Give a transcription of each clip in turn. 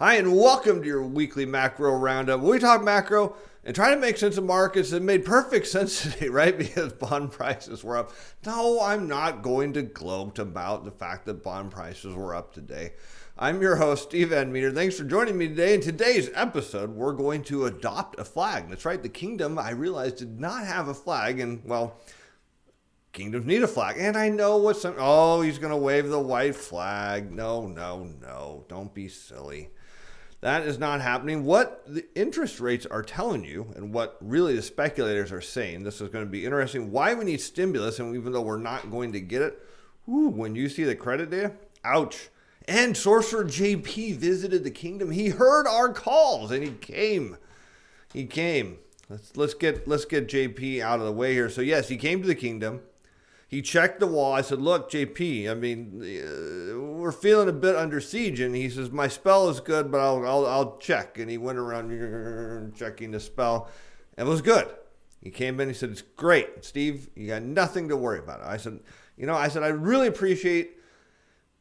Hi, and welcome to your weekly macro roundup. We talk macro and try to make sense of markets that made perfect sense today, right? Because bond prices were up. No, I'm not going to gloat about the fact that bond prices were up today. I'm your host, Steven Van Metre. Thanks for joining me today. In today's episode, we're going to adopt a flag. That's right, the kingdom, I realized, did not have a flag, and well, kingdoms need a flag. And I know what he's going to wave the white flag. No, don't be silly. That is not happening. What the interest rates are telling you, and what really the speculators are saying, this is going to be interesting, why we need stimulus, and even though we're not going to get it, when you see the credit data, ouch. And Sorcerer JP visited the kingdom. He heard our calls, and he came. Let's get JP out of the way here. So yes, he came to the kingdom. He checked the wall. I said, look, JP, I mean, we're feeling a bit under siege. And he says, my spell is good, but I'll check. And he went around checking the spell. It was good. He came in. He said, it's great. Steve, you got nothing to worry about. I said, I really appreciate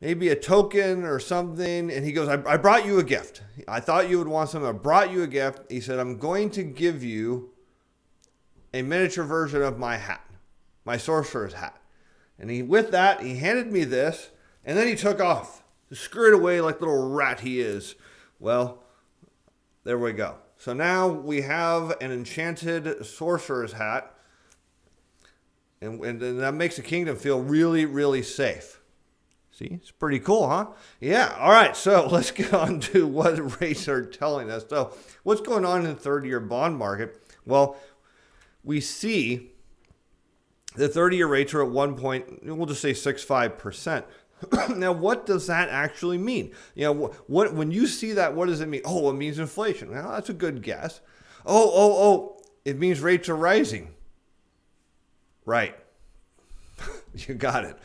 maybe a token or something. And he goes, I brought you a gift. I thought you would want something. I brought you a gift. He said, I'm going to give you a miniature version of my hat. My sorcerer's hat. And with that, he handed me this, and then he took off. Scurried away like the little rat he is. Well, there we go. So now we have an enchanted sorcerer's hat, and that makes the kingdom feel really, really safe. See, it's pretty cool, huh? Yeah, all right, so let's get on to what rates are telling us. So what's going on in the 30-year bond market? Well, we see the 30-year rates are at we'll just say 6.5%. Now, what does that actually mean? When you see that, what does it mean? Oh, it means inflation. Well, that's a good guess. It means rates are rising. Right. You got it.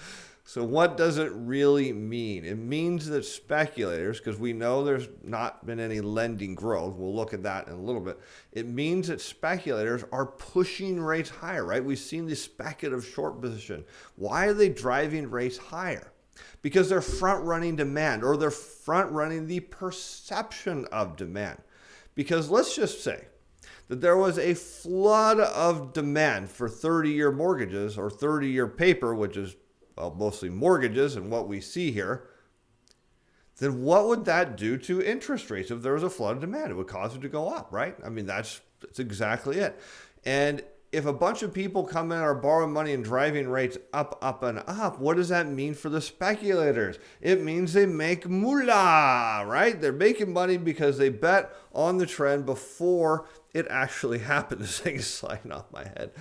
So what does it really mean? It means that speculators, because we know there's not been any lending growth, we'll look at that in a little bit. It means that speculators are pushing rates higher, right? We've seen the speculative short position. Why are they driving rates higher? Because they're front-running demand, or they're front-running the perception of demand. Because let's just say that there was a flood of demand for 30-year mortgages or 30-year paper, which is mostly mortgages and what we see here, then what would that do to interest rates if there was a flood of demand? It would cause them to go up, right? I mean, that's exactly it. And if a bunch of people come in and are borrowing money and driving rates up, and up, what does that mean for the speculators? It means they make moolah, right? They're making money because they bet on the trend before it actually happened. This thing is sliding off my head.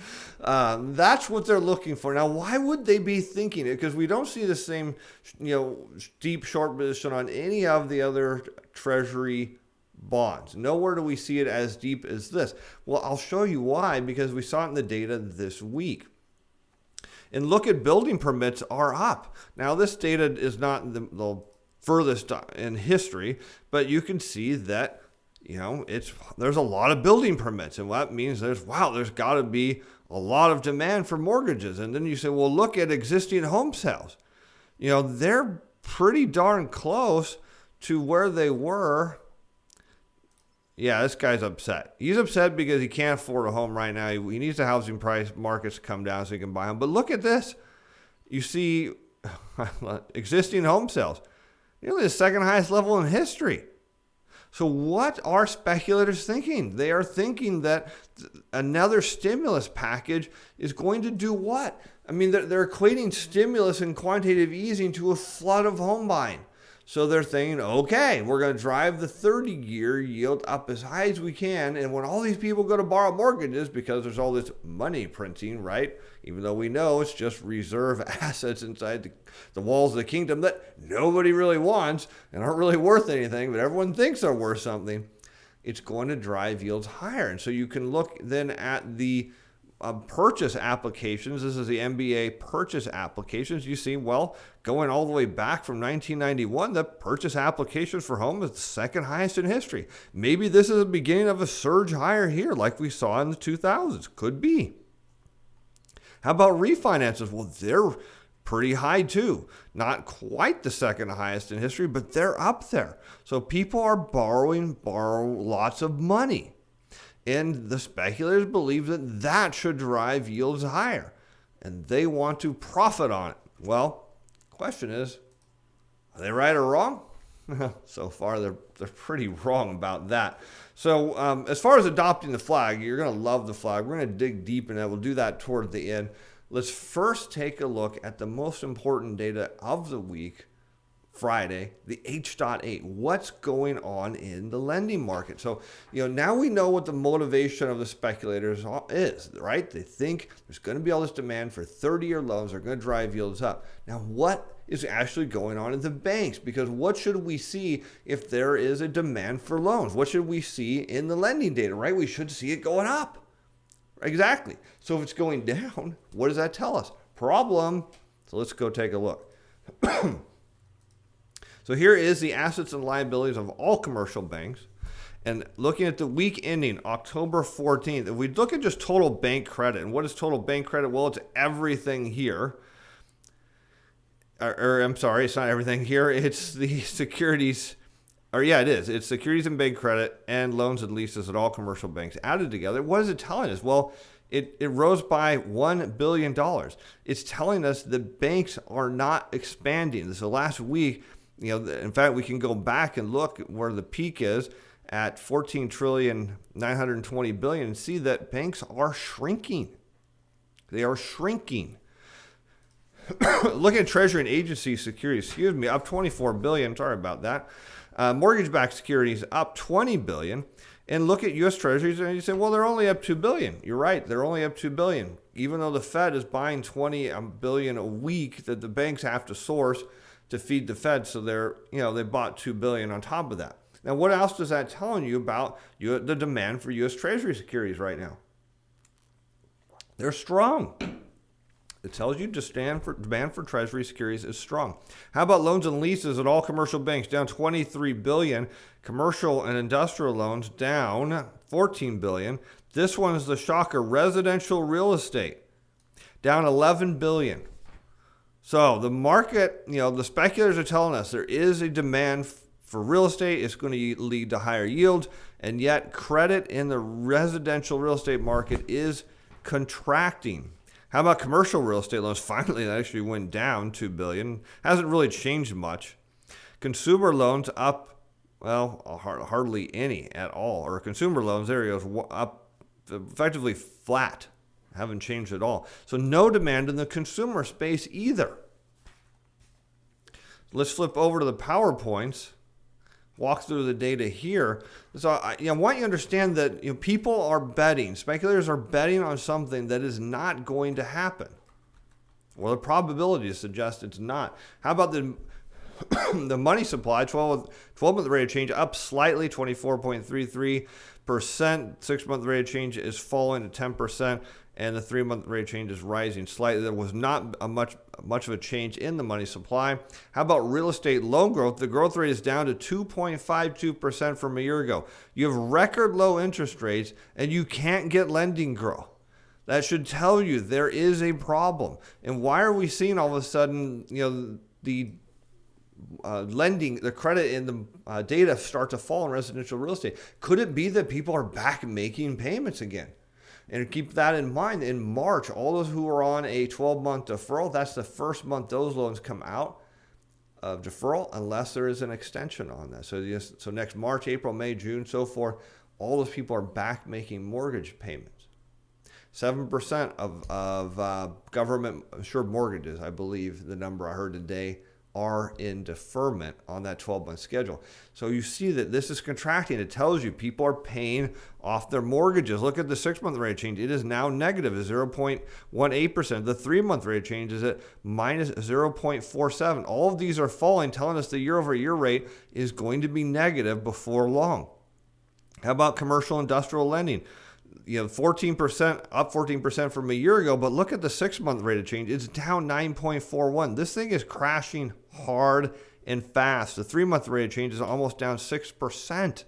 That's what they're looking for. Now, why would they be thinking it? Because we don't see the same, deep short position on any of the other Treasury bonds. Nowhere do we see it as deep as this. Well, I'll show you why, because we saw it in the data this week. And look at building permits are up. Now, this data is not the furthest in history, but you can see that there's a lot of building permits, and what that means there's got to be a lot of demand for mortgages. And then you say, well, look at existing home sales. They're pretty darn close to where they were. Yeah, this guy's upset. He's upset because he can't afford a home right now. He needs the housing price markets to come down so he can buy them. But look at this. You see existing home sales. Nearly the second highest level in history. So what are speculators thinking? They are thinking that another stimulus package is going to do what? I mean, they're equating stimulus and quantitative easing to a flood of home buying. So they're thinking, okay, we're going to drive the 30-year yield up as high as we can. And when all these people go to borrow mortgages, because there's all this money printing, right? Even though we know it's just reserve assets inside the walls of the kingdom that nobody really wants and aren't really worth anything, but everyone thinks they're worth something, it's going to drive yields higher. And so you can look then at the purchase applications. This is the MBA purchase applications. You see, going all the way back from 1991, the purchase applications for home is the second highest in history. Maybe this is the beginning of a surge higher here, like we saw in the 2000s. Could be. How about refinances? Well, they're pretty high too. Not quite the second highest in history, but they're up there. So people are borrow lots of money. And the speculators believe that that should drive yields higher. And they want to profit on it. Well, the question is, are they right or wrong? So far, they're pretty wrong about that. So as far as adopting the flag, you're going to love the flag. We're going to dig deep in that. We'll do that toward the end. Let's first take a look at the most important data of the week, Friday, the H.8. What's going on in the lending market? So, now we know what the motivation of the speculators is, right? They think there's going to be all this demand for 30-year loans that are going to drive yields up. Now, what is actually going on in the banks? Because what should we see if there is a demand for loans? What should we see in the lending data, right? We should see it going up. Exactly. So if it's going down, what does that tell us? Problem. So let's go take a look. So here is the assets and liabilities of all commercial banks. And looking at the week ending October 14th, if we look at just total bank credit, and what is total bank credit? Well, it's everything here. I'm sorry, it's not everything here. It's the securities, it is. It's securities and bank credit and loans and leases at all commercial banks added together. What is it telling us? Well, it rose by $1 billion. It's telling us that banks are not expanding. So last week, in fact, we can go back and look where the peak is at $14,920 billion and see that banks are shrinking. They are shrinking. Look at Treasury and agency securities, up $24 billion. Sorry about that. Mortgage-backed securities up $20 billion. And look at U.S. Treasuries, and you say, well, they're only up $2 billion. You're right, they're only up $2 billion, even though the Fed is buying $20 billion a week that the banks have to source to feed the Fed. So they bought $2 billion on top of that. Now, what else does that tell you about the demand for U.S. Treasury securities right now? They're strong. It tells you demand for Treasury securities is strong. How about loans and leases at all commercial banks? Down $23 billion. Commercial and industrial loans down $14 billion. This one is the shocker. Residential real estate down $11 billion. So the market, the speculators are telling us there is a demand for real estate. It's going to lead to higher yields, and yet credit in the residential real estate market is contracting. How about commercial real estate loans? Finally, that actually went down $2 billion. Hasn't really changed much. Consumer loans up, hardly any at all. Or consumer loans, there he goes, up effectively flat. Haven't changed at all. So no demand in the consumer space either. Let's flip over to the PowerPoints. Walk through the data here. So I want you to understand that people are betting, speculators are betting on something that is not going to happen. Well, the probability suggests it's not. How about the money supply? 12-month rate of change up slightly, 24.33%. 6-month rate of change is falling to 10%. And the 3-month rate of change is rising slightly. There was not much of a change in the money supply. How about real estate loan growth? The growth rate is down to 2.52% from a year ago. You have record low interest rates, and you can't get lending growth. That should tell you there is a problem. And why are we seeing all of a sudden, the lending, the credit in the data start to fall in residential real estate? Could it be that people are back making payments again? And keep that in mind, in March, all those who are on a 12-month deferral, that's the first month those loans come out of deferral unless there is an extension on that. So next March, April, May, June, so forth, all those people are back making mortgage payments. 7% of government-insured mortgages, I believe the number I heard today, are in deferment on that 12-month schedule. So you see that this is contracting. It tells you people are paying off their mortgages. Look at the 6-month rate of change. It is now negative at 0.18%. The 3-month rate of change is at minus 0.47. All of these are falling, telling us the year-over-year rate is going to be negative before long. How about commercial industrial lending? 14%, up 14% from a year ago, but look at the 6-month rate of change. It's down 9.41. This thing is crashing hard and fast. The 3-month rate of change is almost down 6%.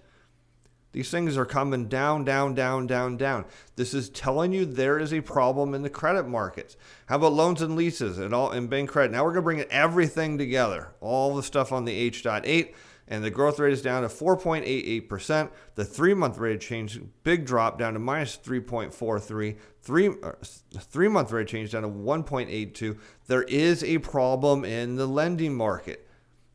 These things are coming down, down, down, down, down. This is telling you there is a problem in the credit markets. How about loans and leases and bank credit? Now we're going to bring everything together, all the stuff on the H.8, and the growth rate is down to 4.88%. The 3-month rate of change, big drop down to minus 3.43. 3-month rate of change down to 1.82. There is a problem in the lending market.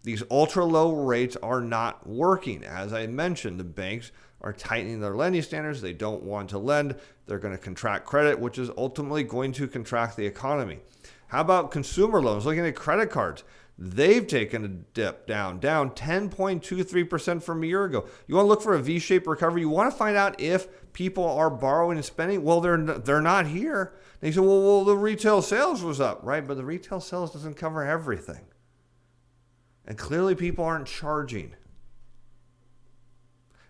These ultra low rates are not working. As I mentioned, the banks are tightening their lending standards. They don't want to lend. They're going to contract credit, which is ultimately going to contract the economy. How about consumer loans? Looking at credit cards, they've taken a dip down 10.23% from a year ago. You want to look for a V-shaped recovery? You want to find out if people are borrowing and spending? Well, they're not here. They say, well, the retail sales was up, right? But the retail sales doesn't cover everything. And clearly people aren't charging.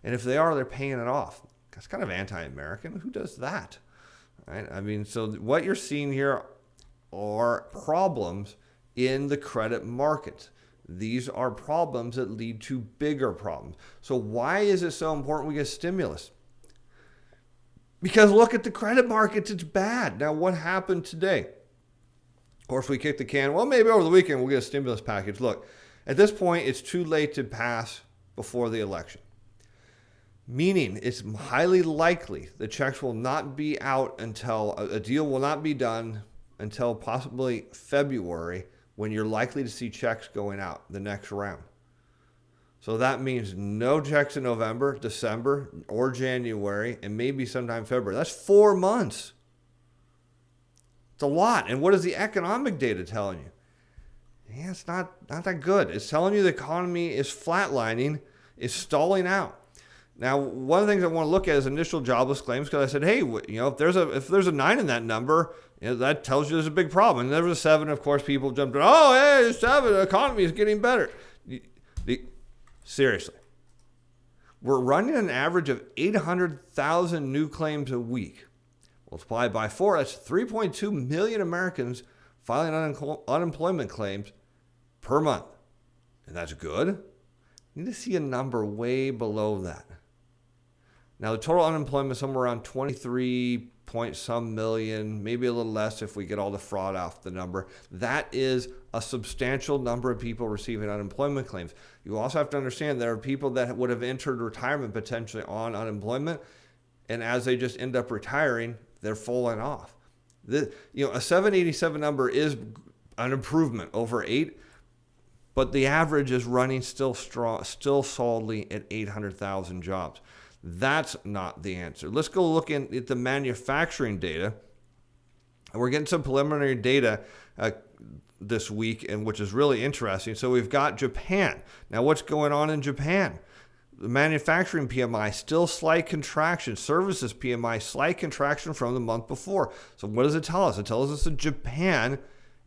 And if they are, they're paying it off. That's kind of anti-American. Who does that? Right? I mean, so what you're seeing here are problems in the credit markets. These are problems that lead to bigger problems. So why is it so important we get stimulus? Because look at the credit markets. It's bad. Now, what happened today? Of course, we kicked the can. Well, maybe over the weekend we'll get a stimulus package. Look. At this point, it's too late to pass before the election, meaning it's highly likely the checks will not be out until a deal will not be done until possibly February, when you're likely to see checks going out the next round. So that means no checks in November, December, or January, and maybe sometime February. That's 4 months. It's a lot. And what is the economic data telling you? Yeah, it's not that good. It's telling you the economy is flatlining, is stalling out. Now, one of the things I want to look at is initial jobless claims, because I said, hey, if there's a 9 in that number, that tells you there's a big problem. And there was a 7, of course, people jumped in. Oh, hey, it's 7. The economy is getting better. Seriously, we're running an average of 800,000 new claims a week. Multiplied by 4, that's 3.2 million Americans filing unemployment claims per month. And that's good. You need to see a number way below that. Now, the total unemployment is somewhere around 23 point some million, maybe a little less if we get all the fraud off the number. That is a substantial number of people receiving unemployment claims. You also have to understand there are people that would have entered retirement potentially on unemployment, and as they just end up retiring, they're falling off. A 787 number is an improvement over 8, but the average is running still solidly at 800,000 jobs. That's not the answer. Let's go look at the manufacturing data. And we're getting some preliminary data this week, and which is really interesting. So we've got Japan. Now, what's going on in Japan? The manufacturing PMI, still slight contraction. Services PMI, slight contraction from the month before. So what does it tell us? It tells us that Japan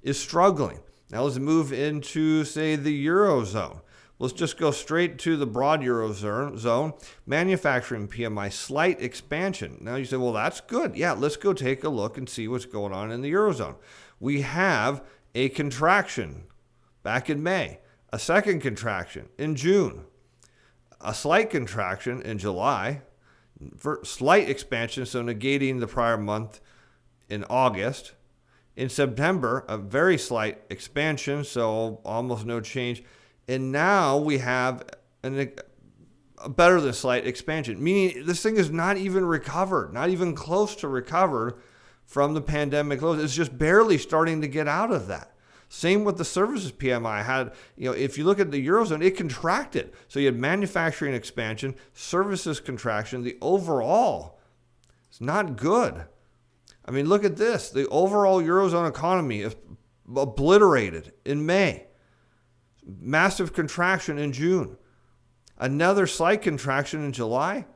is struggling. Now let's move into, say, the Eurozone. Let's just go straight to the broad Eurozone. Manufacturing PMI, slight expansion. Now you say, well, that's good. Yeah, let's go take a look and see what's going on in the Eurozone. We have a contraction back in May, a second contraction in June, a slight contraction in July, slight expansion, so negating the prior month in August. In September, a very slight expansion, so almost no change. And now we have a better than slight expansion, meaning this thing is not even recovered, not even close to recovered from the pandemic lows. It's just barely starting to get out of that. Same with the services PMI. If you look at the Eurozone, it contracted. So you had manufacturing expansion, services contraction. The overall is not good. I mean, look at this. The overall Eurozone economy is obliterated in May. Massive contraction in June. Another slight contraction in July.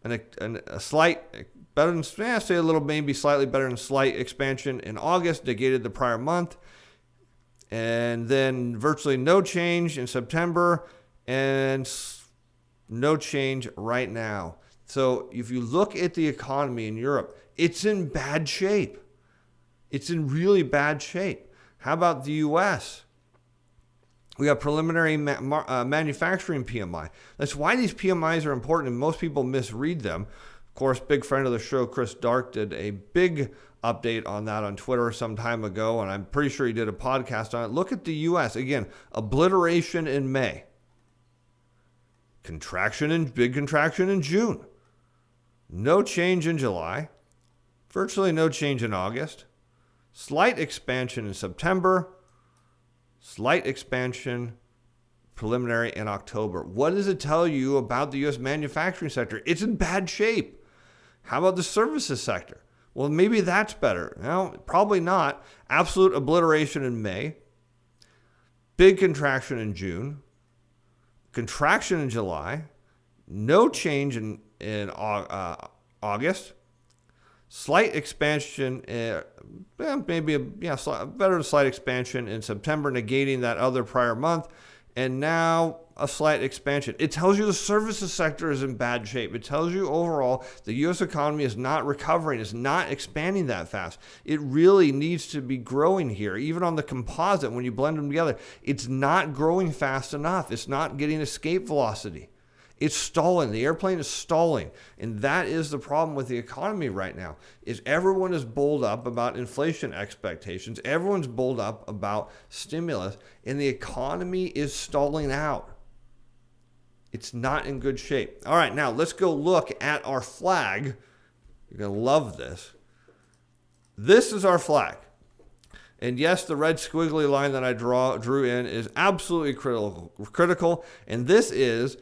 And a slight, better than, say a little, maybe slightly better than slight expansion in August, negated the prior month. And then virtually no change in September and no change right now. So if you look at the economy in Europe, it's in bad shape. It's in really bad shape. How about the U.S.? We have preliminary manufacturing PMI. That's why these PMIs are important, and most people misread them. Of course, big friend of the show, Chris Dark, did a big update on that on Twitter some time ago, and I'm pretty sure he did a podcast on it. Look at the U.S. Again, obliteration in May. Big contraction in June. No change in July. Virtually no change in August. Slight expansion in September. Slight expansion preliminary in October. What does it tell you about the U.S. manufacturing sector? It's in bad shape. How about the services sector? Well, maybe that's better. No, probably not. Absolute obliteration in May. Big contraction in June. Contraction in July. No change in August. Slight expansion, better slight expansion in September, negating that other prior month, and now a slight expansion. It tells you the services sector is in bad shape. It tells you overall the U.S. economy is not recovering, is not expanding that fast. It really needs to be growing here. Even on the composite, when you blend them together, it's not growing fast enough. It's not getting escape velocity. It's stalling. The airplane is stalling. And that is the problem with the economy right now, is everyone is bowled up about inflation expectations. Everyone's bowled up about stimulus, and the economy is stalling out. It's not in good shape. All right, now let's go look at our flag. You're going to love this. This is our flag. And yes, the red squiggly line that I drew in is absolutely critical. And this is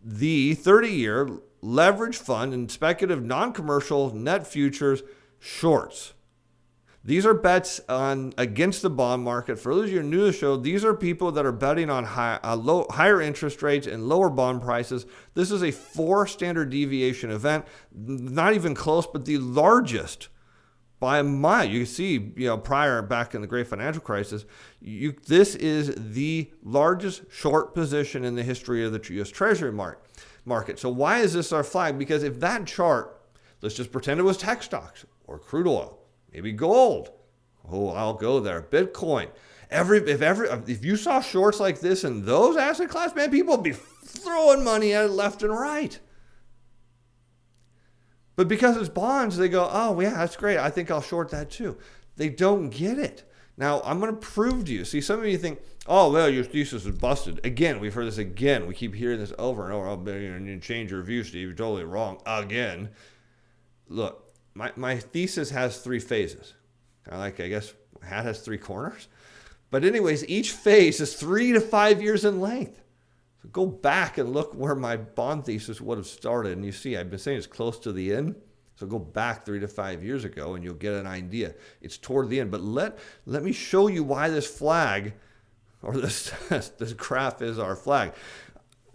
the 30-year leverage fund and speculative non-commercial net futures shorts. These are bets against the bond market. For those of you new to the show, these are people that are betting on higher interest rates and lower bond prices. This is a 4 standard deviation event, not even close, but the largest by a mile. You can see, prior back in the great financial crisis, this is the largest short position in the history of the U.S. Treasury market. So why is this our flag? Because if that chart, let's just pretend it was tech stocks or crude oil, maybe gold. Oh, I'll go there. Bitcoin. If you saw shorts like this in those asset class, man, people would be throwing money at it left and right. But because it's bonds, they go, oh, yeah, that's great. I think I'll short that too. They don't get it. Now, I'm going to prove to you. See, some of you think, oh, well, your thesis is busted. Again, we've heard this again. We keep hearing this over and over. Oh, you change your view, Steve. You're totally wrong. Again. Look, my thesis has 3 phases. I guess a hat has 3 corners. But anyways, each phase is 3 to 5 years in length. So go back and look where my bond thesis would have started. And you see, I've been saying it's close to the end. So go back 3 to 5 years ago and you'll get an idea. It's toward the end. But let me show you why this flag, or this graph is our flag.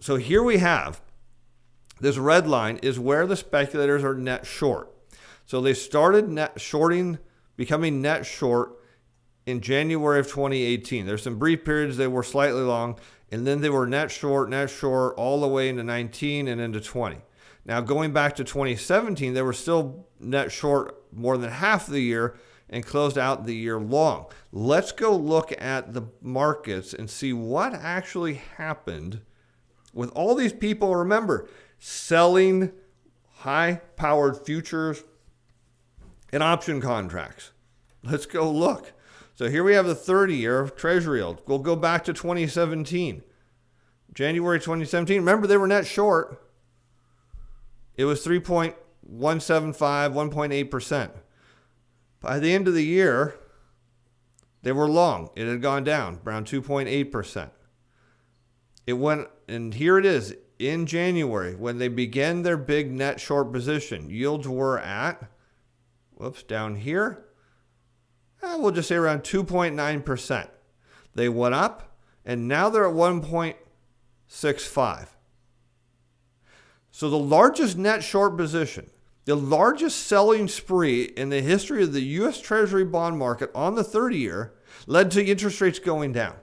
So here we have, this red line is where the speculators are net short. So they started becoming net short in January of 2018. There's some brief periods they were slightly long, and then they were net short all the way into 19 and into 20. Now, going back to 2017, they were still net short more than half the year and closed out the year long. Let's go look at the markets and see what actually happened with all these people, remember, selling high-powered futures and option contracts. Let's go look. So here we have the 30-year Treasury yield. We'll go back to 2017. January 2017. Remember, they were net short. It was 3.175, 1.8%. By the end of the year, they were long. It had gone down around 2.8%. It went, and here it is, in January, when they began their big net short position. Yields were at, down here, we'll just say around 2.9%. They went up, and now they're at 1.65. So the largest net short position, the largest selling spree in the history of the U.S. Treasury bond market on the 30-year led to interest rates going down.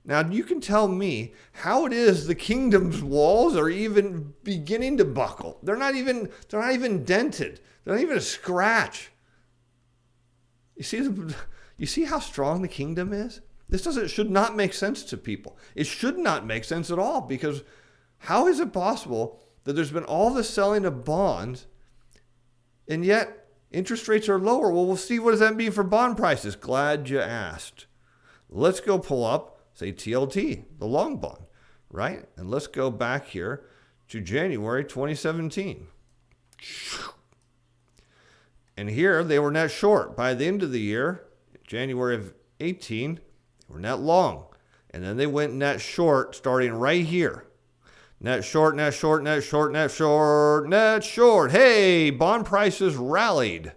Now, you can tell me how it is the kingdom's walls are even beginning to buckle. They're not even dented. They're not even a scratch. You see how strong the kingdom is? should not make sense to people. It should not make sense at all, because how is it possible that there's been all this selling of bonds and yet interest rates are lower? Well, we'll see. What does that mean for bond prices? Glad you asked. Let's go pull up, say, TLT, the long bond, right? And let's go back here to January 2017. And here they were net short. By the end of the year, January of 18, they were net long. And then they went net short starting right here. Net short, net short, net short, net short, net short. Hey, bond prices rallied.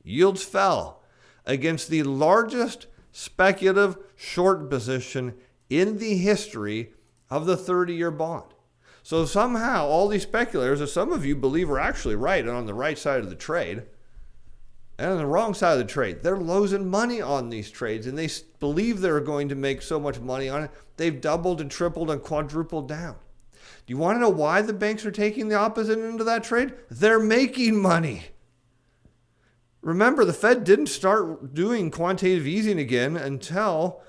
Yields fell against the largest speculative short position in the history of the 30-year bond. So somehow all these speculators, that some of you believe are actually right and on the right side of the trade, and on the wrong side of the trade, they're losing money on these trades, and they believe they're going to make so much money on it. They've doubled and tripled and quadrupled down. Do you want to know why the banks are taking the opposite end of that trade? They're making money. Remember, the Fed didn't start doing quantitative easing again until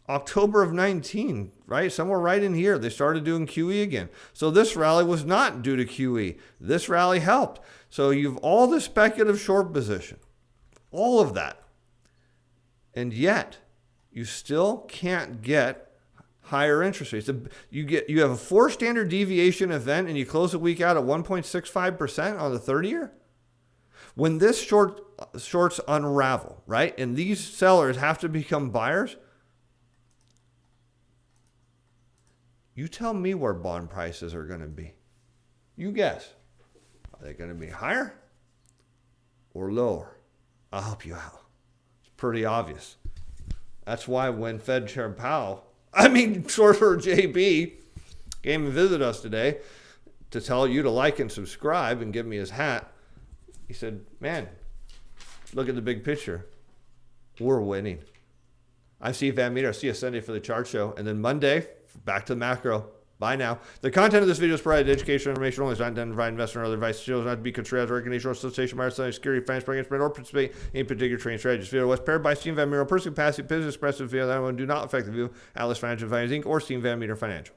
October of 19, right? Somewhere right in here, they started doing QE again. So this rally was not due to QE. This rally helped. So you've all the speculative short position, all of that. And yet, you still can't get higher interest rates. You have a 4 standard deviation event and you close the week out at 1.65% on the 30-year. When this shorts unravel, right, and these sellers have to become buyers, you tell me where bond prices are going to be. You guess. Are they going to be higher or lower? I'll help you out. It's pretty obvious. That's why when Fed Chair Sorcerer JP came and visited us today to tell you to like and subscribe and give me his hat, he said, man, look at the big picture. We're winning. I'm Steven Van Metre. I'll see you Sunday for the chart show. And then Monday, back to the macro. Bye now. The content of this video is provided educational information only. It's not intended to provide investment or other advice. It shows not to be construed as recognition or solicitation by selling security, finance, program, or participate in any particular trading strategy. This video was prepared by Steven Van Metre, personal capacity, business expressive video that I do not affect the view of Atlas Financial Advisors Inc. or Steven Van Metre Financial.